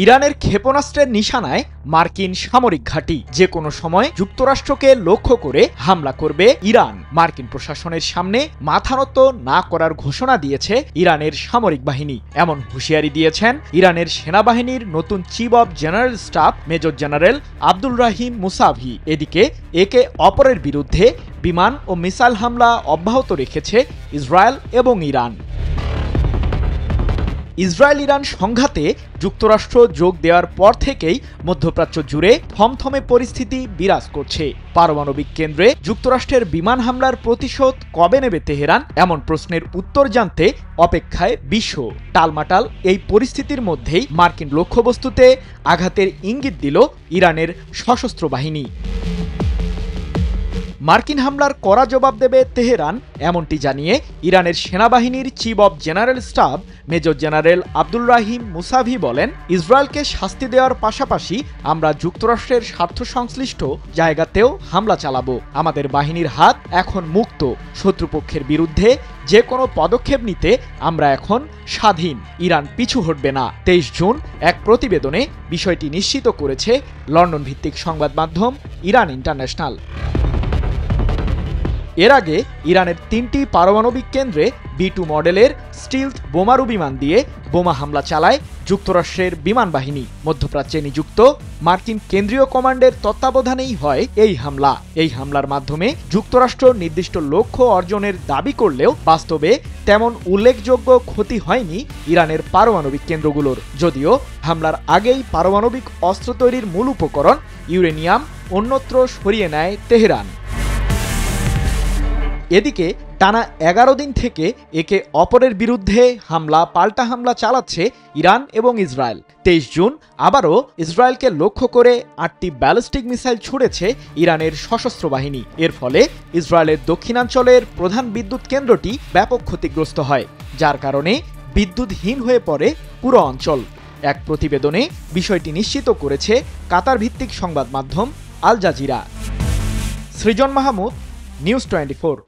ইরানের ক্ষেপণাস্ত্রের নিশানায় মার্কিন সামরিক ঘাঁটি, যে কোনো সময় যুক্তরাষ্ট্রকে লক্ষ্য করে হামলা করবে ইরান। মার্কিন প্রশাসনের সামনে মাথা নত না করার ঘোষণা দিয়েছে ইরানের সামরিক বাহিনী। এমন হুঁশিয়ারি দিয়েছেন ইরানের সেনাবাহিনীর নতুন chief of general staff major general Abdul Rahim Musavi. এদিকে একে অপরের বিরুদ্ধে বিমান ও মিসাইল হামলা অব্যাহত রেখেছে ইসরায়েল এবং ইরান। ইসরায়েল ইরান সংঘাতে যুক্তরাষ্ট্র যোগ দেওয়ার পর থেকেই মধ্যপ্রাচ্য জুড়ে থমথমে পরিস্থিতি বিরাজ করছে। পারমাণবিক কেন্দ্রে যুক্তরাষ্ট্রের বিমান হামলার প্রতিশোধ কবে নেবে তেহরান, এমন প্রশ্নের উত্তর জানতে অপেক্ষায় বিশ্ব। টালমাটাল এই পরিস্থিতির মধ্যেই মার্কিন লক্ষ্যবস্তুতে আঘাতের ইঙ্গিত দিল ইরানের সশস্ত্র বাহিনী। মার্কিন হামলার কড়া জবাব দেবে তেহরান, এমনটি জানিয়ে ইরানের সেনাবাহিনীর chief of general staff major general Abdul Rahim Musavi বলেন, ইসরায়েলকে শাস্তি দেওয়ার পাশাপাশি আমরা যুক্তরাষ্ট্রের স্বার্থ সংশ্লিষ্ট জায়গাতেও হামলা চালাবো। আমাদের বাহিনীর হাত এখন মুক্ত। শত্রুপক্ষের বিরুদ্ধে যে কোনো পদক্ষেপ নিতে আমরা এখন স্বাধীন। ইরান পিছু হটবে না। 23 জুন এক প্রতিবেদনে বিষয়টি নিশ্চিত করেছে লন্ডন ভিত্তিক সংবাদ মাধ্যম ইরান ইন্টারন্যাশনাল। এর আগে ইরানের 3টি পারমাণবিক কেন্দ্রে B2 মডেলের স্টিলথ বোমারু বিমান দিয়ে বোমা হামলা চালায় যুক্তরাষ্ট্রের বিমান বাহিনী। মধ্যপ্রাচ্যে নিযুক্ত মার্কিন কেন্দ্রীয় কমান্ডের তত্ত্বাবধানেই হয় এই হামলা। এই হামলার মাধ্যমে যুক্তরাষ্ট্র নির্দিষ্ট লক্ষ্য অর্জনের দাবি করলেও বাস্তবে তেমন উল্লেখযোগ্য ক্ষতি হয়নি ইরানের পারমাণবিক কেন্দ্রগুলোর। যদিও হামলার আগেই পারমাণবিক অস্ত্র তৈরির মূল উপকরণ ইউরেনিয়াম অন্যত্র সরিয়ে নেয় তেহরান। এদিকে টানা 11 দিন থেকে একে অপরের বিরুদ্ধে পাল্টা হামলা চালাচ্ছে ইরান এবং ইসরায়েল। 23 জুন আবারও ইসরায়েলকে লক্ষ্য করে 8টি ব্যালিস্টিক মিসাইল ছুড়েছে ইরানের সশস্ত্র বাহিনী। এর ফলে ইসরায়েলের দক্ষিণাঞ্চলের প্রধান বিদ্যুৎ কেন্দ্রটি ব্যাপক ক্ষতিগ্রস্ত হয়, যার কারণে বিদ্যুৎহীন হয়ে পড়ে পুরো অঞ্চল। এক প্রতিবেদনে বিষয়টি নিশ্চিত করেছে কাতার ভিত্তিক সংবাদ মাধ্যম আল জাজিরা। সৃজন মাহমুদ, নিউজ 24।